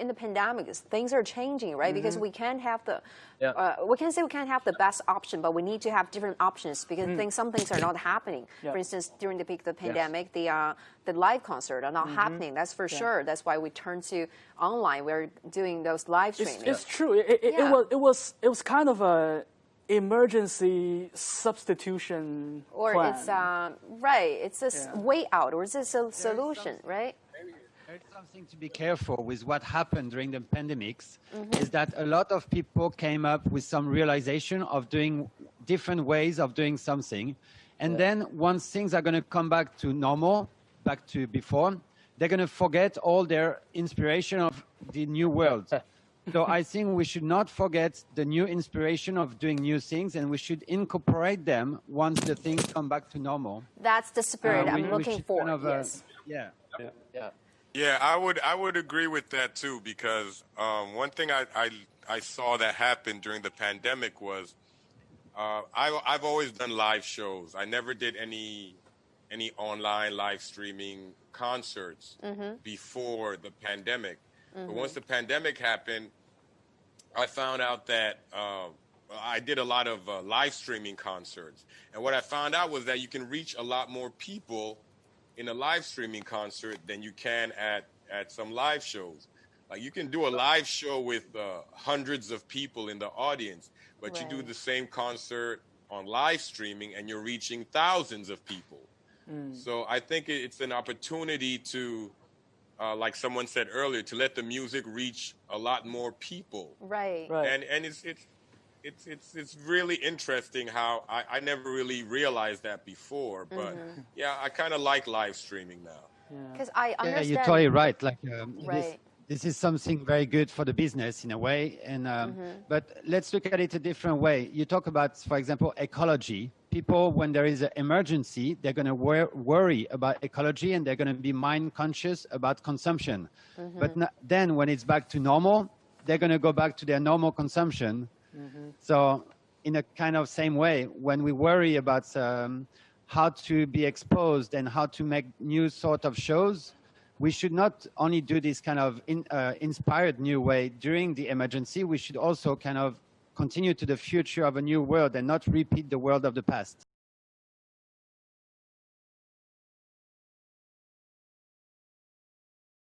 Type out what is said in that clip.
in the pandemic, things are changing, right? Because we can't have the, we can say we can't have the best option, but we need to have different options because some things are not happening. For instance, during the peak of the pandemic, the live concert are not happening. That's for sure. That's why we turned to online. We're doing those live streaming. It's true. It was kind of a emergency substitution plan. It's right. It's a way out, or it's a solution, right? There's something to be careful with what happened during the pandemics is that a lot of people came up with some realization of doing different ways of doing something. And then once things are going to come back to normal, back to before, they're going to forget all their inspiration of the new world. So I think we should not forget the new inspiration of doing new things, and we should incorporate them once the things come back to normal. That's the spirit I'm looking for. Kind of, yes. Yeah, I would agree with that too, because one thing I saw that happened during the pandemic was I've always done live shows. I never did any online live streaming concerts before the pandemic. But once the pandemic happened, I found out that I did a lot of live streaming concerts. And what I found out was that you can reach a lot more people in a live streaming concert than you can at some live shows. Like you can do a live show with hundreds of people in the audience, but you do the same concert on live streaming and you're reaching thousands of people. So I think it's an opportunity to, like someone said earlier, to let the music reach a lot more people. Right. And it's really interesting how I never really realized that before, but yeah, I kind of like live streaming now. Because I understand. Yeah, you're totally right. Like this is something very good for the business in a way. And but let's look at it a different way. You talk about, for example, ecology. People, when there is an emergency, they're going to worry about ecology and they're going to be mind conscious about consumption. But then when it's back to normal, they're going to go back to their normal consumption. So in a kind of same way, when we worry about how to be exposed and how to make new sort of shows, we should not only do this kind of inspired new way during the emergency, we should also kind of continue to the future of a new world and not repeat the world of the past.